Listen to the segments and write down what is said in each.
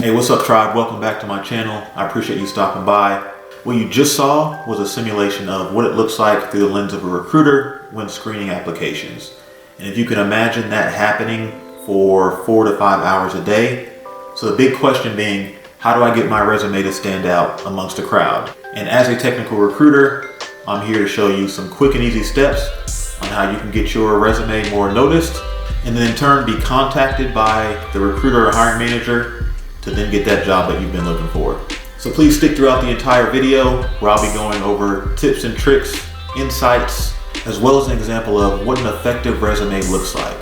Hey, what's up, tribe? Welcome back to my channel. I appreciate you stopping by. What you just saw was a simulation of what it looks like through the lens of a recruiter when screening applications. And if you can imagine that happening for 4 to 5 hours a day. So the big question being, how do I get my resume to stand out amongst a crowd? And as a technical recruiter, I'm here to show you some quick and easy steps on how you can get your resume more noticed, and then in turn be contacted by the recruiter or hiring manager to then get that job that you've been looking for. So please stick throughout the entire video where I'll be going over tips and tricks, insights, as well as an example of what an effective resume looks like.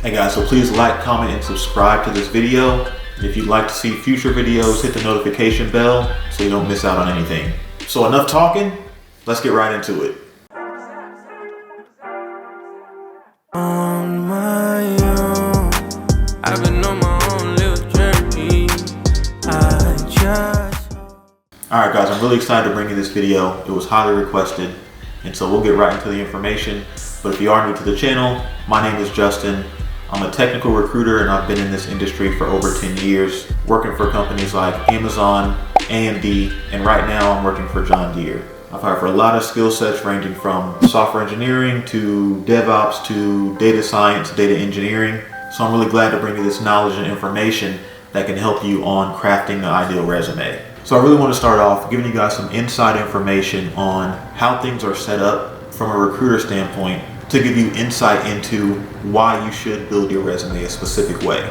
Hey guys, so please like, comment, and subscribe to this video. And if you'd like to see future videos, hit the notification bell so you don't miss out on anything. So enough talking, let's get right into it. On my own, I've been on my own little journey. Alright guys, I'm really excited to bring you this video. It was highly requested, and so we'll get right into the information. But if you are new to the channel, my name is Justin. I'm a technical recruiter and I've been in this industry for over 10 years, working for companies like Amazon, AMD, and right now I'm working for John Deere. I've hired for a lot of skill sets ranging from software engineering to DevOps to data science, data engineering. So I'm really glad to bring you this knowledge and information that can help you on crafting the ideal resume. So I really want to start off giving you guys some inside information on how things are set up from a recruiter standpoint to give you insight into why you should build your resume a specific way.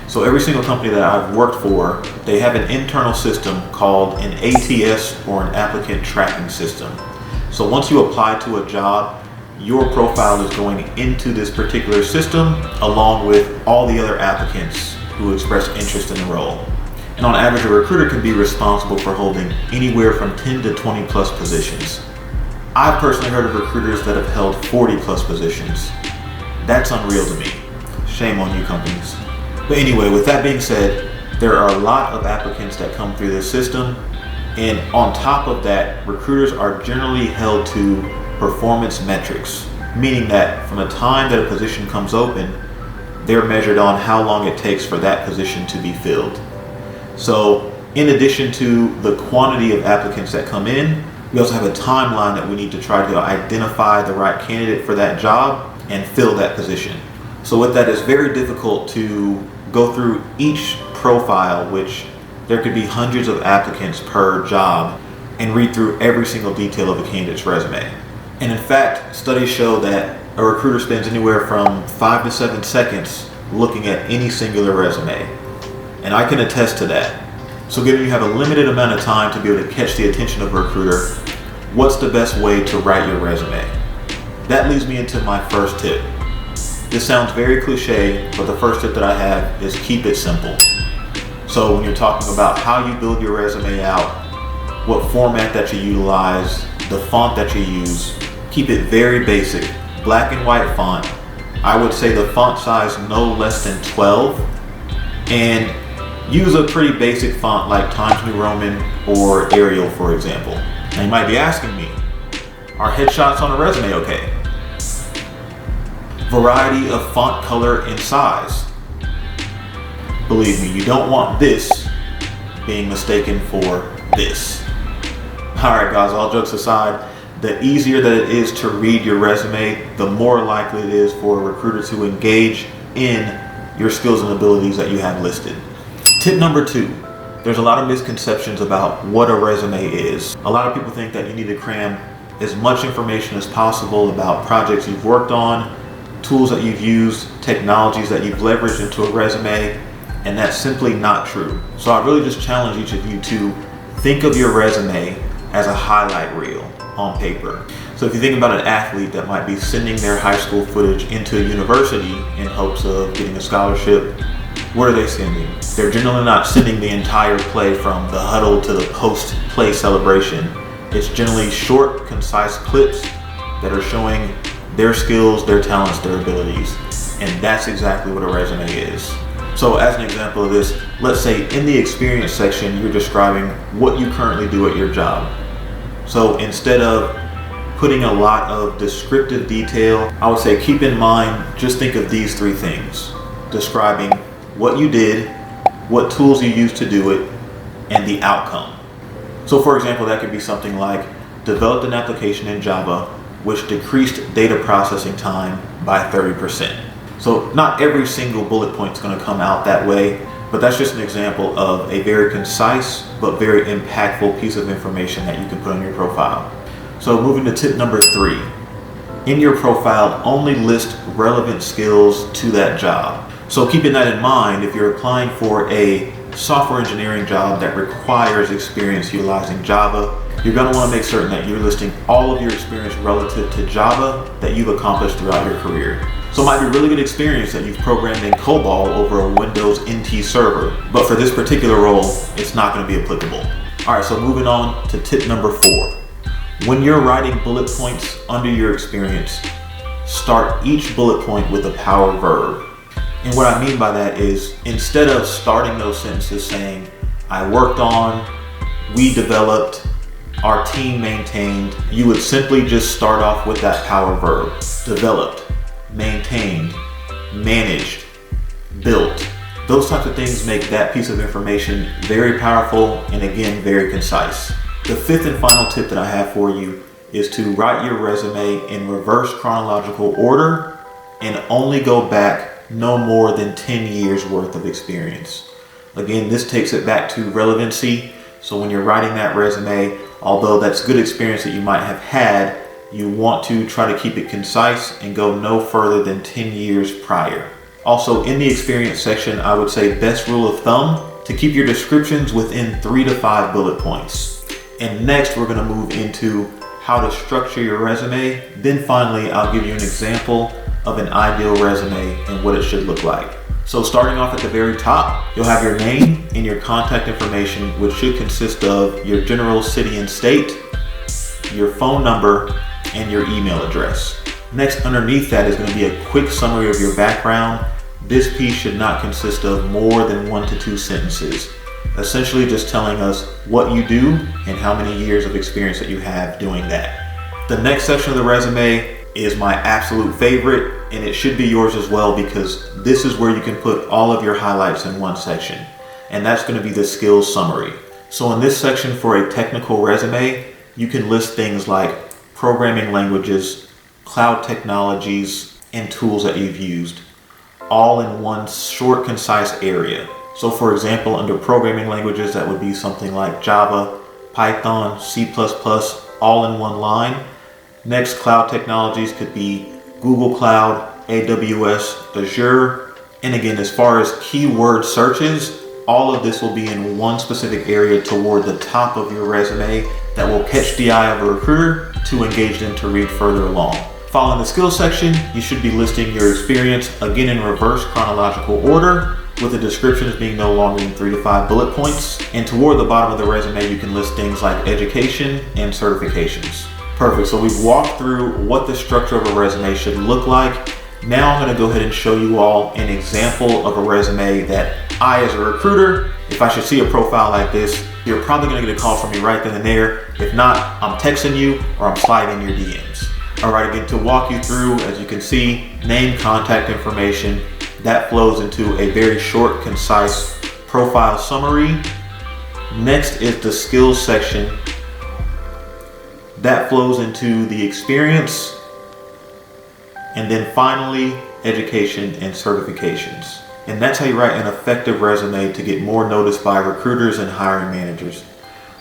So every single company that I've worked for, they have an internal system called an ATS, or an applicant tracking system. So once you apply to a job, your profile is going into this particular system along with all the other applicants who express interest in the role. And on average, a recruiter can be responsible for holding anywhere from 10 to 20 plus positions. I've personally heard of recruiters that have held 40 plus positions. That's unreal to me. Shame on you companies. But anyway, with that being said, there are a lot of applicants that come through this system. And on top of that, recruiters are generally held to performance metrics, meaning that from the time that a position comes open, they're measured on how long it takes for that position to be filled. So in addition to the quantity of applicants that come in, we also have a timeline that we need to try to identify the right candidate for that job and fill that position. So with that, it's very difficult to go through each profile, which there could be hundreds of applicants per job, and read through every single detail of a candidate's resume. And in fact, studies show that a recruiter spends anywhere from 5 to 7 seconds looking at any singular resume. And I can attest to that. So given you have a limited amount of time to be able to catch the attention of a recruiter, what's the best way to write your resume? That leads me into my first tip. This sounds very cliche, but the first tip that I have is keep it simple. So when you're talking about how you build your resume out, what format that you utilize, the font that you use, keep it very basic. Black and white font. I would say the font size no less than 12, and use a pretty basic font like Times New Roman or Arial, for example. Now you might be asking me, are headshots on a resume okay? Variety of font color and size. Believe me, you don't want this being mistaken for this. Alright guys, all jokes aside, the easier that it is to read your resume, the more likely it is for a recruiter to engage in your skills and abilities that you have listed. Tip number 2, there's a lot of misconceptions about what a resume is. A lot of people think that you need to cram as much information as possible about projects you've worked on, tools that you've used, technologies that you've leveraged into a resume, and that's simply not true. So I really just challenge each of you to think of your resume as a highlight reel on paper. So if you think about an athlete that might be sending their high school footage into a university in hopes of getting a scholarship, what are they sending? They're generally not sending the entire play from the huddle to the post-play celebration. It's generally short, concise clips that are showing their skills, their talents, their abilities. And that's exactly what a resume is. So as an example of this, let's say in the experience section, you're describing what you currently do at your job. So instead of putting a lot of descriptive detail, I would say keep in mind, just think of these 3 things. Describing what you did, what tools you use to do it, and the outcome. So for example, that could be something like developed an application in Java which decreased data processing time by 30%. So not every single bullet point is going to come out that way, but that's just an example of a very concise but very impactful piece of information that you can put on your profile. So moving to tip number 3. In your profile, only list relevant skills to that job. So keeping that in mind, if you're applying for a software engineering job that requires experience utilizing Java, you're going to want to make certain that you're listing all of your experience relative to Java that you've accomplished throughout your career. So it might be really good experience that you've programmed in COBOL over a Windows NT server, but for this particular role, it's not going to be applicable. All right, so moving on to tip number 4. When you're writing bullet points under your experience, start each bullet point with a power verb. And what I mean by that is, instead of starting those sentences saying, I worked on, we developed, our team maintained, you would simply just start off with that power verb. Developed, maintained, managed, built. Those types of things make that piece of information very powerful and again, very concise. The 5th and final tip that I have for you is to write your resume in reverse chronological order and only go back no more than 10 years worth of experience. Again, this takes it back to relevancy. So when you're writing that resume, although that's good experience that you might have had, you want to try to keep it concise and go no further than 10 years prior. Also, in the experience section, I would say best rule of thumb to keep your descriptions within 3 to 5 bullet points. And next, we're going to move into how to structure your resume. Then finally, I'll give you an example of an ideal resume and what it should look like. So starting off at the very top, you'll have your name and your contact information, which should consist of your general city and state, your phone number, and your email address. Next, underneath that is going to be a quick summary of your background. This piece should not consist of more than 1 to 2 sentences, essentially just telling us what you do and how many years of experience that you have doing that. The next section of the resume is my absolute favorite, and it should be yours as well, because this is where you can put all of your highlights in one section, and that's going to be the skills summary. So in this section for a technical resume, you can list things like programming languages, cloud technologies, and tools that you've used, all in one short, concise area. So for example, under programming languages, that would be something like Java, Python, C++, all in one line. Next, cloud technologies could be Google Cloud, AWS, Azure. And again, as far as keyword searches, all of this will be in one specific area toward the top of your resume that will catch the eye of a recruiter to engage them to read further along. Following the skills section, you should be listing your experience again in reverse chronological order, with the descriptions being no longer than 3 to 5 bullet points. And toward the bottom of the resume, you can list things like education and certifications. Perfect, so we've walked through what the structure of a resume should look like. Now I'm gonna go ahead and show you all an example of a resume that I, as a recruiter, if I should see a profile like this, you're probably gonna get a call from me right then and there. If not, I'm texting you or I'm sliding your DMs. All right, again, to walk you through, as you can see, name, contact information, that flows into a very short, concise profile summary. Next is the skills section. That flows into the experience. And then finally, education and certifications. And that's how you write an effective resume to get more noticed by recruiters and hiring managers.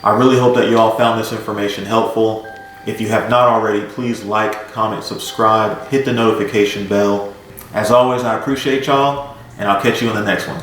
I really hope that you all found this information helpful. If you have not already, please like, comment, subscribe, hit the notification bell. As always, I appreciate y'all, and I'll catch you in the next one.